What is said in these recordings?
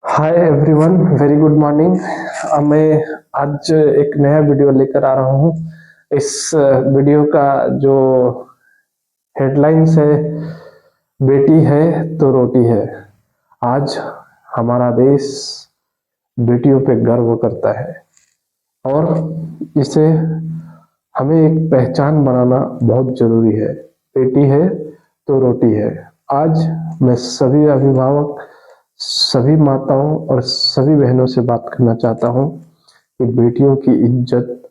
Hi everyone, very good morning. मैं आज एक नया वीडियो लेकर आ रहा हूँ। इस वीडियो का जो हेडलाइंस है, बेटी है तो रोटी है। आज हमारा देश बेटियों पे गर्व करता है और इसे हमें एक पहचान बनाना बहुत जरूरी है। बेटी है तो रोटी है। आज मैं सभी अभिभावक, सभी माताओं और सभी बहनों से बात करना चाहता हूँ कि बेटियों की इज्जत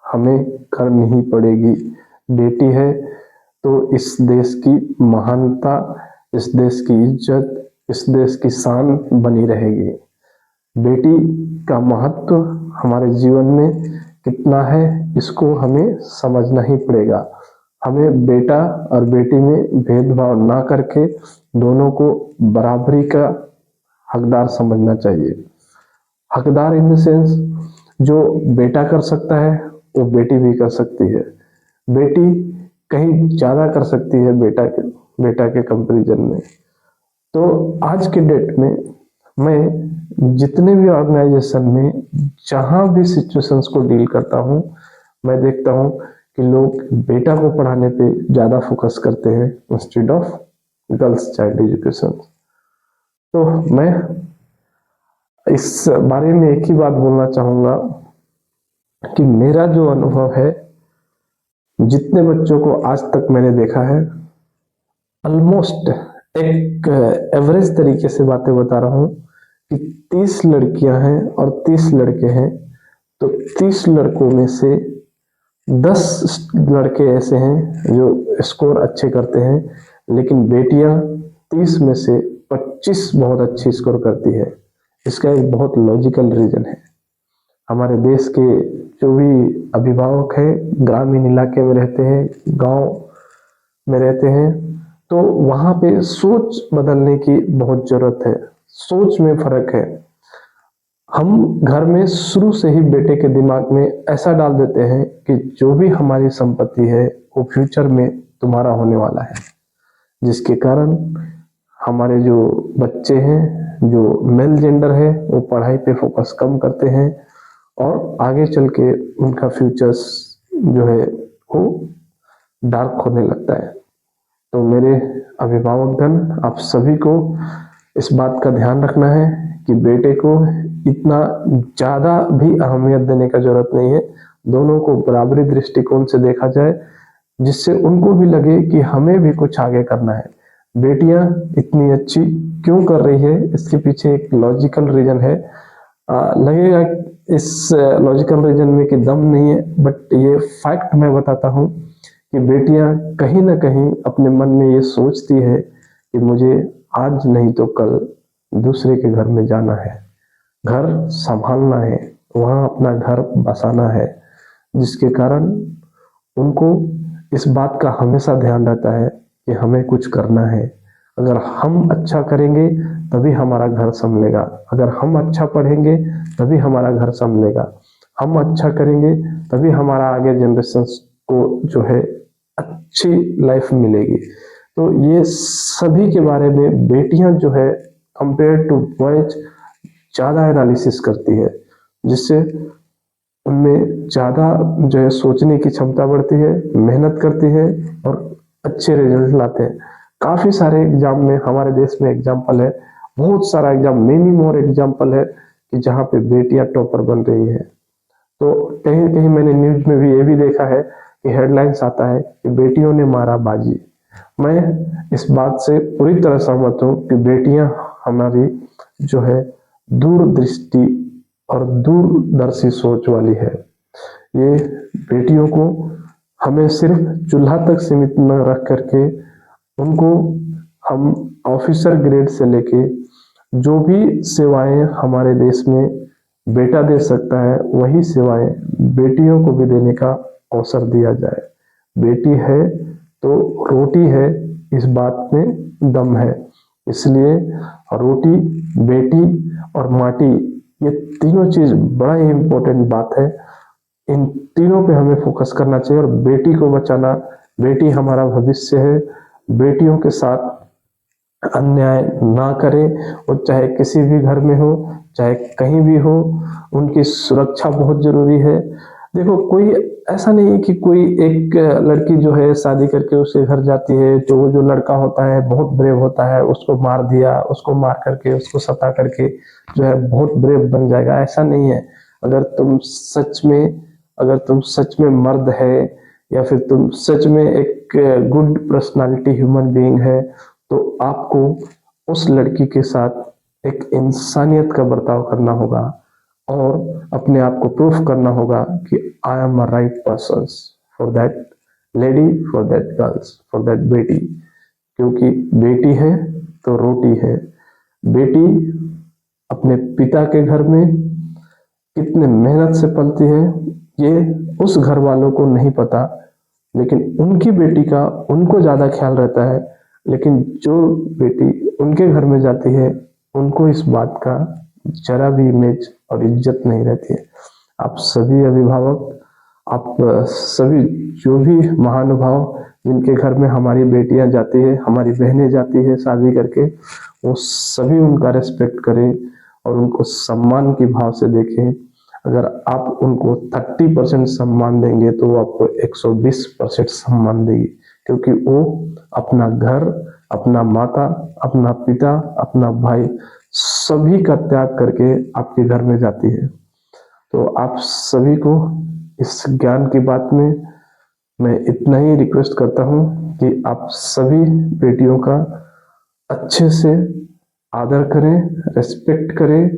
हमें करनी ही पड़ेगी। बेटी है तो इस देश की महानता, इस देश की इज्जत, इस देश की शान बनी रहेगी। बेटी का महत्व हमारे जीवन में कितना है, इसको हमें समझना ही पड़ेगा। हमें बेटा और बेटी में भेदभाव ना करके दोनों को बराबरी का हकदार समझना चाहिए। हकदार इन द सेंस, जो बेटा कर सकता है वो बेटी भी कर सकती है। बेटी कहीं ज्यादा कर सकती है बेटा के कंपैरिजन में। तो आज के डेट में मैं जितने भी ऑर्गेनाइजेशन में जहां भी सिचुएशंस को डील करता हूं, मैं देखता हूं कि लोग बेटा को पढ़ाने पे ज्यादा फोकस करते हैं instead of girls child education. तो मैं इस बारे में एक ही बात बोलना चाहूंगा कि मेरा जो अनुभव है, जितने बच्चों को आज तक मैंने देखा है, ऑलमोस्ट एक एवरेज तरीके से बातें बता रहा हूँ कि 30 लड़कियां हैं और 30 लड़के हैं, तो 30 लड़कों में से 10 लड़के ऐसे हैं जो स्कोर अच्छे करते हैं, लेकिन बेटियां 30 में से 25 बहुत अच्छी स्कोर करती है। इसका एक बहुत लॉजिकल रीजन है। हमारे देश के जो भी अभिभावक हैं ग्रामीण इलाके में रहते हैं, गांव में रहते हैं, तो वहां पे सोच बदलने की बहुत जरूरत है। सोच में फर्क है। हम घर में शुरू से ही बेटे के दिमाग में ऐसा डाल देते हैं कि जो भी हमारी संपत्ति है वो फ्यूचर में तुम्हारा होने वाला है, जिसके कारण हमारे जो बच्चे हैं, जो मेल जेंडर है, वो पढ़ाई पे फोकस कम करते हैं और आगे चल के उनका फ्यूचर्स जो है वो डार्क होने लगता है। तो मेरे अभिभावकगण, आप सभी को इस बात का ध्यान रखना है कि बेटे को इतना ज्यादा भी अहमियत देने का जरूरत नहीं है। दोनों को बराबरी दृष्टिकोण से देखा जाए, जिससे उनको भी लगे कि हमें भी कुछ आगे करना है। बेटियां इतनी अच्छी क्यों कर रही है, इसके पीछे एक लॉजिकल रीजन है। लगेगा इस लॉजिकल रीजन में कि दम नहीं है, बट ये फैक्ट मैं बताता हूँ कि बेटियां कहीं ना कहीं अपने मन में ये सोचती है कि मुझे आज नहीं तो कल दूसरे के घर में जाना है, घर संभालना है, वहां अपना घर बसाना है, जिसके कारण उनको इस बात का हमेशा ध्यान रहता है कि हमें कुछ करना है। अगर हम अच्छा करेंगे तभी हमारा घर संभलेगा, अगर हम अच्छा पढ़ेंगे तभी हमारा घर संभलेगा, हम अच्छा करेंगे तभी हमारा आगे जनरेशन को जो है अच्छी लाइफ मिलेगी। तो ये सभी के बारे में बेटियां जो है कंपेयर टू बॉयज ज्यादा एनालिसिस करती है, जिससे उनमें ज्यादा जो है सोचने की क्षमता बढ़ती है, मेहनत करती है और अच्छे रिजल्ट लाते हैं। काफी सारे एग्जाम में हमारे देश में एग्जाम्पल है, बहुत सारा एग्जाम, मेनी मोर एग्जाम्पल है कि जहाँ पे बेटियां टॉपर बन रही है। तो कहीं कहीं मैंने न्यूज में भी ये भी देखा है कि हेडलाइंस आता है कि बेटियों ने मारा बाजी। मैं इस बात से पूरी तरह सहमत हूँ कि बेटियां हमारी जो है दूरदृष्टि और दूरदर्शी सोच वाली है। ये बेटियों को हमें सिर्फ चूल्हा तक सीमित न रख करके उनको हम ऑफिसर ग्रेड से लेके जो भी सेवाएं हमारे देश में बेटा दे सकता है, वही सेवाएं बेटियों को भी देने का अवसर दिया जाए। बेटी है तो रोटी है, इस बात में दम है। इसलिए रोटी, बेटी और माटी, ये तीनों चीज बड़ा ही इम्पोर्टेंट बात है। इन तीनों पे हमें फोकस करना चाहिए और बेटी को बचाना। बेटी हमारा भविष्य है। बेटियों के साथ अन्याय ना करे, वो चाहे किसी भी घर में हो, चाहे कहीं भी हो, उनकी सुरक्षा बहुत जरूरी है। देखो, कोई ऐसा नहीं है कि कोई एक लड़की जो है शादी करके उसके घर जाती है तो वो जो लड़का होता है बहुत ब्रेव होता है, उसको मार दिया, उसको मार करके, उसको सता करके जो है बहुत ब्रेव बन जाएगा, ऐसा नहीं है। अगर तुम सच में अगर तुम सच में मर्द है, या फिर तुम सच में एक गुड पर्सनालिटी ह्यूमन बीइंग है, तो आपको उस लड़की के साथ एक इंसानियत का बर्ताव करना होगा और अपने आप को प्रूफ करना होगा कि I am a right person for that lady, for that girls, for that बेटी। क्योंकि बेटी है तो रोटी है। बेटी अपने पिता के घर में कितने मेहनत से पलती है, ये उस घर वालों को नहीं पता, लेकिन उनकी बेटी का उनको ज्यादा ख्याल रहता है। लेकिन जो बेटी उनके घर में जाती है, उनको इस बात का जरा भी इमेज और इज्जत नहीं रहती है। आप सभी अभिभावक, आप सभी जो भी महानुभाव जिनके घर में हमारी बेटियां जाती है, हमारी बहनें जाती है शादी करके, वो सभी उनका रेस्पेक्ट करें और उनको सम्मान की भाव से देखें। अगर आप उनको 30% सम्मान देंगे तो वो आपको 120% सम्मान देगी, क्योंकि वो अपना घर, अपना माता, अपना पिता, अपना भाई, सभी का त्याग करके आपके घर में जाती है। तो आप सभी को इस ज्ञान की बात में मैं इतना ही रिक्वेस्ट करता हूँ कि आप सभी बेटियों का अच्छे से आदर करें, रेस्पेक्ट करें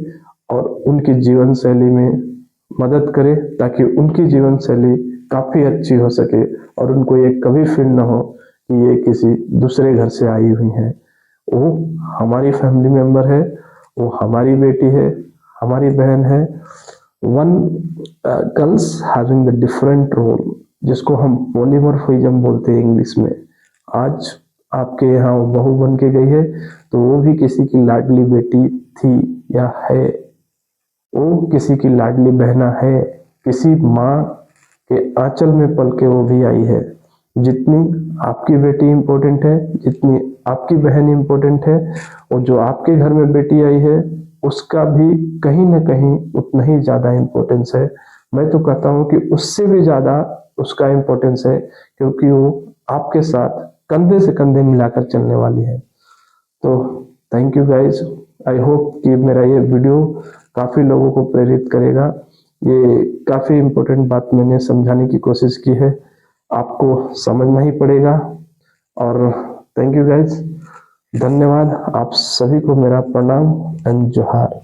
और उनकी जीवन शैली में मदद करें, ताकि उनकी जीवन शैली काफी अच्छी हो सके और उनको ये कभी फील ना हो कि ये किसी दूसरे घर से आई हुई हैं। वो हमारी फैमिली मेंबर है, वो हमारी बेटी है, हमारी बहन है। One girls having the different role, जिसको हम पॉलीमॉर्फिज्म बोलते हैं इंग्लिश में। आज आपके यहाँ वो बहू बन के गई है, तो वो भी किसी की लाडली बेटी थी या है, वो किसी की लाडली बहना है, किसी माँ के आंचल में पल के वो भी आई है। जितनी आपकी बेटी इंपॉर्टेंट है, जितनी आपकी बहन इंपॉर्टेंट है, और जो आपके घर में बेटी आई है उसका भी कहीं ना कहीं उतना ही ज्यादा इंपॉर्टेंस है। मैं तो कहता हूँ कि उससे भी ज्यादा उसका इंपॉर्टेंस है, क्योंकि वो आपके साथ कंधे से कंधे मिलाकर चलने वाली है। तो thank you guys. I hope कि मेरा ये वीडियो काफी लोगों को प्रेरित करेगा। ये काफी इम्पोर्टेंट बात मैंने समझाने की कोशिश की है, आपको समझना ही पड़ेगा। और थैंक यू गाइज, धन्यवाद। आप सभी को मेरा प्रणाम एंड जोहार।